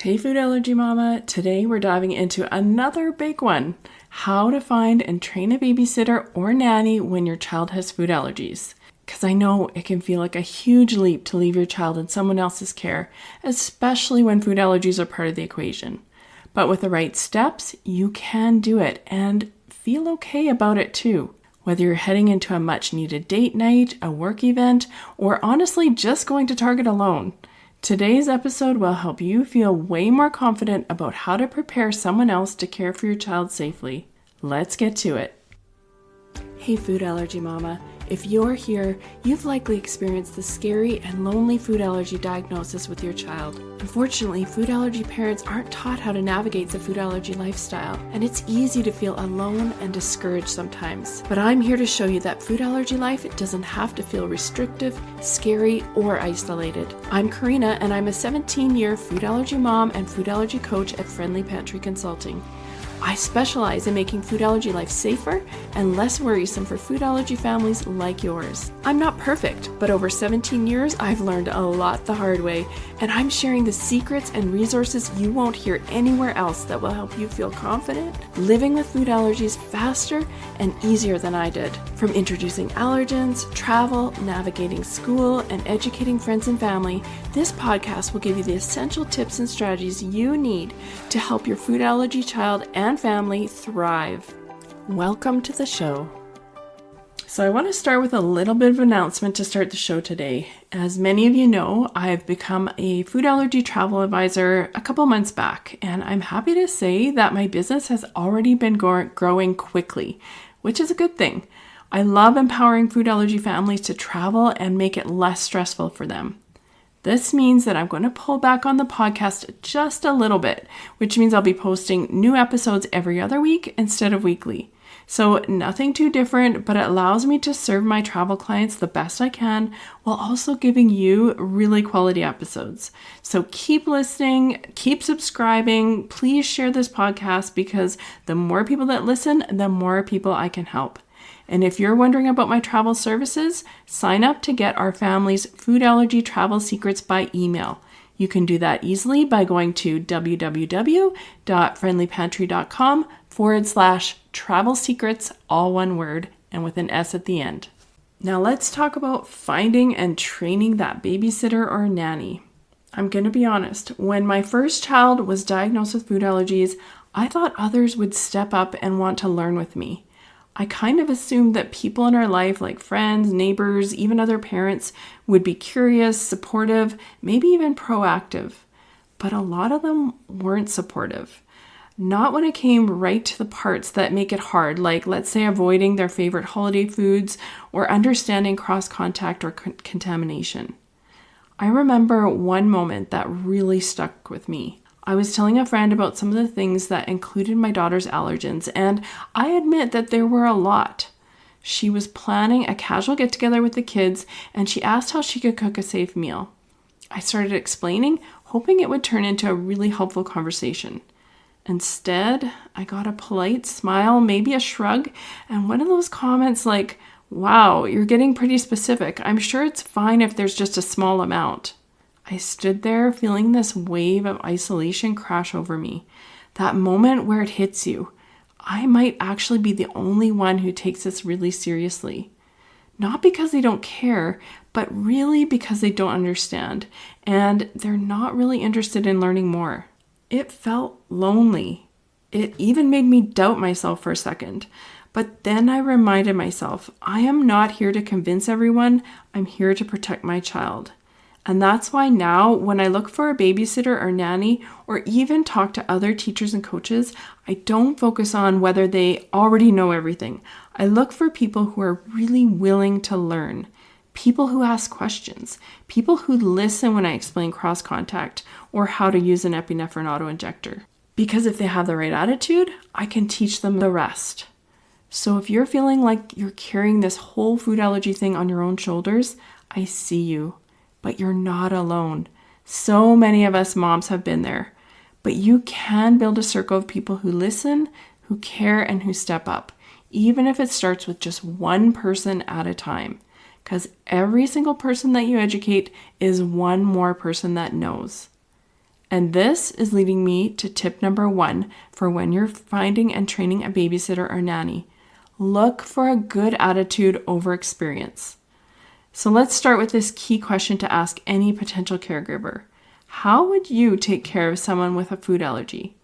Hey Food Allergy Mama, today we're diving into another big one, how to find and train a babysitter or nanny when your child has food allergies. Because I know it can feel like a huge leap to leave your child in someone else's care, especially when food allergies are part of the equation. But with the right steps, you can do it and feel okay about it too. Whether you're heading into a much needed date night, a work event, or honestly just going to Target alone. Today's episode will help you feel way more confident about how to prepare someone else to care for your child safely. Let's get to it. Hey Food Allergy Mama, if you're here, you've likely experienced the scary and lonely food allergy diagnosis with your child. Unfortunately, food allergy parents aren't taught how to navigate the food allergy lifestyle, and it's easy to feel alone and discouraged sometimes. But I'm here to show you that food allergy life doesn't have to feel restrictive, scary, or isolated. I'm Corinna, and I'm a 17-year food allergy mom and food allergy coach at Friendly Pantry Consulting. I specialize in making food allergy life safer and less worrisome for food allergy families like yours. I'm not perfect, but over 17 years, I've learned a lot the hard way, and I'm sharing the secrets and resources you won't hear anywhere else that will help you feel confident living with food allergies faster and easier than I did. From introducing allergens, travel, navigating school, and educating friends and family, this podcast will give you the essential tips and strategies you need to help your food allergy child and family thrive. Welcome to the show. So I want to start with a little bit of an announcement to start the show today. As many of you know, I've become a food allergy travel advisor a couple months back, and I'm happy to say that my business has already been growing quickly, which is a good thing. I love empowering food allergy families to travel and make it less stressful for them. This means that I'm going to pull back on the podcast just a little bit, which means I'll be posting new episodes every other week instead of weekly. So nothing too different, but it allows me to serve my travel clients the best I can while also giving you really quality episodes. So keep listening, keep subscribing. Please share this podcast because the more people that listen, the more people I can help. And if you're wondering about my travel services, sign up to get our family's food allergy travel secrets by email. You can do that easily by going to www.friendlypantry.com/travel secrets, all one word, and with an S at the end. Now let's talk about finding and training that babysitter or nanny. I'm going to be honest, when my first child was diagnosed with food allergies, I thought others would step up and want to learn with me. I kind of assumed that people in our life, like friends, neighbors, even other parents, would be curious, supportive, maybe even proactive. But a lot of them weren't supportive. Not when it came right to the parts that make it hard, like let's say avoiding their favorite holiday foods or understanding cross-contact or contamination. I remember one moment that really stuck with me. I was telling a friend about some of the things that included my daughter's allergens, and I admit that there were a lot. She was planning a casual get-together with the kids, and she asked how she could cook a safe meal. I started explaining, hoping it would turn into a really helpful conversation. Instead, I got a polite smile, maybe a shrug, and one of those comments like, "Wow, you're getting pretty specific. I'm sure it's fine if there's just a small amount." I stood there feeling this wave of isolation crash over me. That moment where it hits you. I might actually be the only one who takes this really seriously. Not because they don't care, but really because they don't understand. And they're not really interested in learning more. It felt lonely. It even made me doubt myself for a second. But then I reminded myself, I am not here to convince everyone. I'm here to protect my child. And that's why now, when I look for a babysitter or nanny, or even talk to other teachers and coaches, I don't focus on whether they already know everything. I look for people who are really willing to learn, people who ask questions, people who listen when I explain cross-contact or how to use an epinephrine auto-injector. Because if they have the right attitude, I can teach them the rest. So if you're feeling like you're carrying this whole food allergy thing on your own shoulders, I see you. But you're not alone. So many of us moms have been there. But you can build a circle of people who listen, who care, and who step up, even if it starts with just one person at a time. Because every single person that you educate is one more person that knows. And this is leading me to tip number 1 for when you're finding and training a babysitter or nanny. Look for a good attitude over experience. So let's start with this key question to ask any potential caregiver. How would you take care of someone with a food allergy?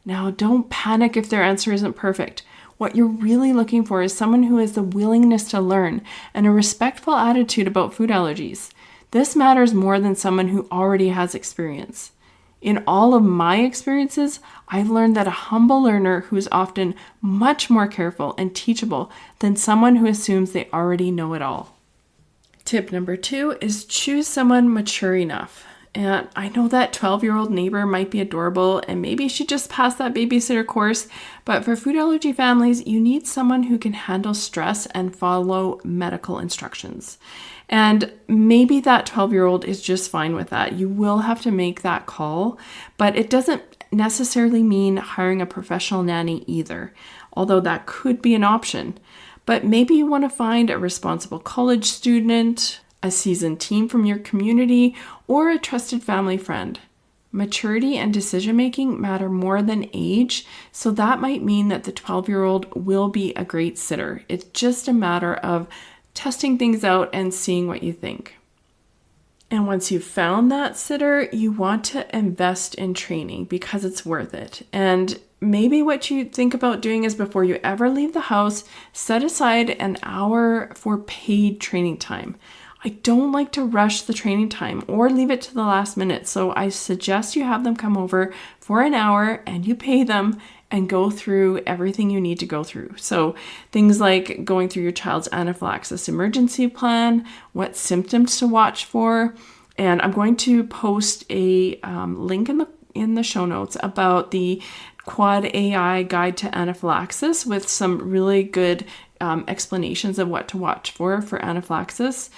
Now, don't panic if their answer isn't perfect. What you're really looking for is someone who has the willingness to learn and a respectful attitude about food allergies. This matters more than someone who already has experience. In all of my experiences, I've learned that a humble learner who is often much more careful and teachable than someone who assumes they already know it all. Tip number 2 is choose someone mature enough. And I know that 12-year-old neighbor might be adorable and maybe she just passed that babysitter course, but for food allergy families, you need someone who can handle stress and follow medical instructions. And maybe that 12-year-old is just fine with that. You will have to make that call, but it doesn't necessarily mean hiring a professional nanny either, although that could be an option. But maybe you want to find a responsible college student, a seasoned team from your community, or a trusted family friend. Maturity and decision-making matter more than age, so that might mean that the 12-year-old will be a great sitter. It's just a matter of testing things out and seeing what you think. And once you've found that sitter, you want to invest in training because it's worth it. And maybe what you think about doing is before you ever leave the house, set aside an hour for paid training time. I don't like to rush the training time or leave it to the last minute. So I suggest you have them come over for an hour and you pay them and go through everything you need to go through. So things like going through your child's anaphylaxis emergency plan, what symptoms to watch for. And I'm going to post a link in the show notes about the Quad AI Guide to Anaphylaxis with some really good explanations of what to watch for anaphylaxis.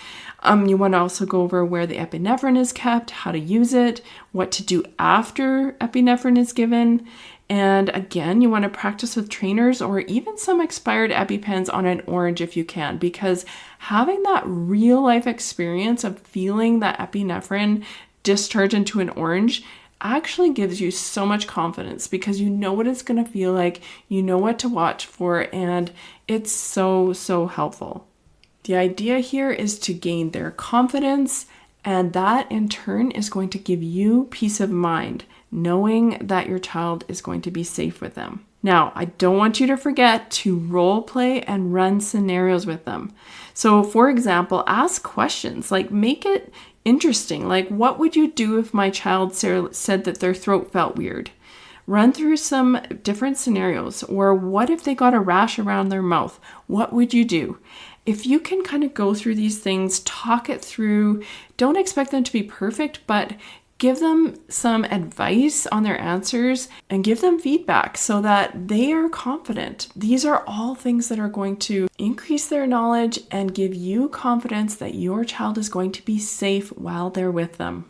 You want to also go over where the epinephrine is kept, how to use it, what to do after epinephrine is given. And again, you want to practice with trainers or even some expired EpiPens on an orange if you can, because having that real life experience of feeling that epinephrine discharge into an orange actually gives you so much confidence because you know what it's going to feel like, you know what to watch for, and it's so helpful. The idea here is to gain their confidence, and that in turn is going to give you peace of mind, knowing that your child is going to be safe with them. Now, I don't want you to forget to role play and run scenarios with them. So, for example, ask questions, like make it interesting. Like, what would you do if my child said that their throat felt weird? Run through some different scenarios. Or what if they got a rash around their mouth? What would you do? If you can kind of go through these things, talk it through, don't expect them to be perfect, but give them some advice on their answers and give them feedback so that they are confident. These are all things that are going to increase their knowledge and give you confidence that your child is going to be safe while they're with them.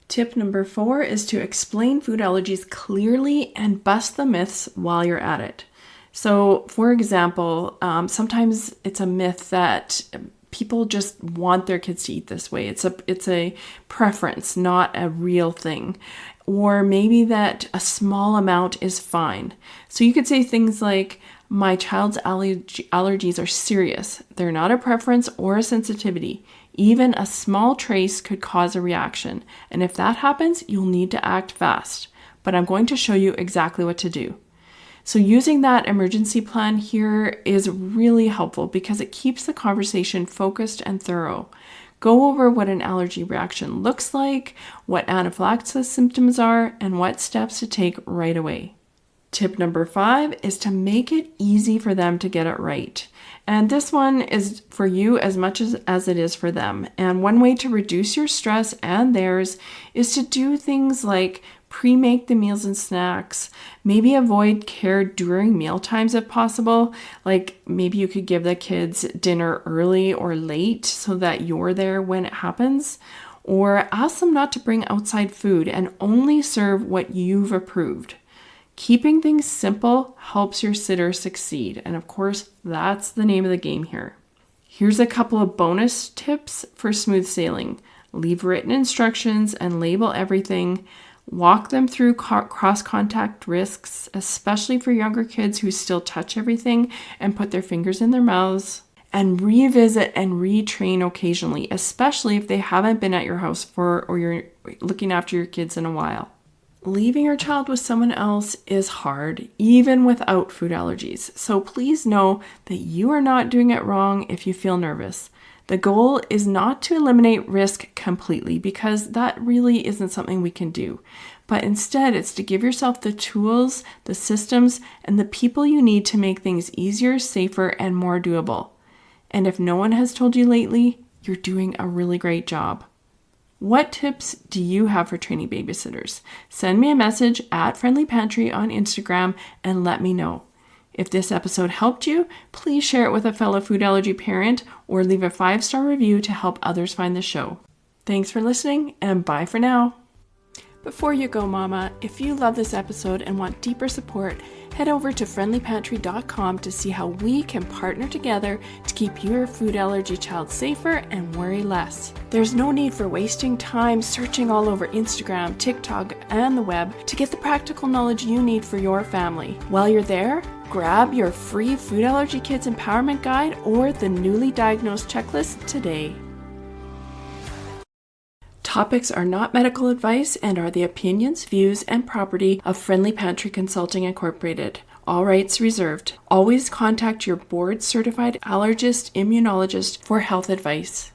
Tip number 4 is to explain food allergies clearly and bust the myths while you're at it. So, for example, sometimes it's a myth that people just want their kids to eat this way. It's a preference, not a real thing. Or maybe that a small amount is fine. So you could say things like, my child's allergies are serious. They're not a preference or a sensitivity. Even a small trace could cause a reaction. And if that happens, you'll need to act fast. But I'm going to show you exactly what to do. So using that emergency plan here is really helpful because it keeps the conversation focused and thorough. Go over what an allergy reaction looks like, what anaphylaxis symptoms are, and what steps to take right away. Tip number 5 is to make it easy for them to get it right. And this one is for you as much as it is for them. And one way to reduce your stress and theirs is to do things like pre-make the meals and snacks, maybe avoid care during meal times if possible. Like maybe you could give the kids dinner early or late so that you're there when it happens. Or ask them not to bring outside food and only serve what you've approved. Keeping things simple helps your sitter succeed. And of course, that's the name of the game here. Here's a couple of bonus tips for smooth sailing. Leave written instructions and label everything. Walk them through cross-contact risks, especially for younger kids who still touch everything and put their fingers in their mouths. And revisit and retrain occasionally, especially if they haven't been at your house or you're looking after your kids in a while. Leaving your child with someone else is hard, even without food allergies. So please know that you are not doing it wrong if you feel nervous. The goal is not to eliminate risk completely, because that really isn't something we can do. But instead, it's to give yourself the tools, the systems, and the people you need to make things easier, safer, and more doable. And if no one has told you lately, you're doing a really great job. What tips do you have for training babysitters? Send me a message at Friendly Pantry on Instagram and let me know. If this episode helped you, please share it with a fellow food allergy parent or leave a 5-star review to help others find the show. Thanks for listening, and bye for now. Before you go, Mama, if you love this episode and want deeper support, head over to friendlypantry.com to see how we can partner together to keep your food allergy child safer and worry less. There's no need for wasting time searching all over Instagram, TikTok, and the web to get the practical knowledge you need for your family. While you're there, grab your free Food Allergy Kids Empowerment Guide or the newly diagnosed checklist today. Topics are not medical advice and are the opinions, views, and property of Friendly Pantry Consulting Incorporated. All rights reserved. Always contact your board-certified allergist, immunologist for health advice.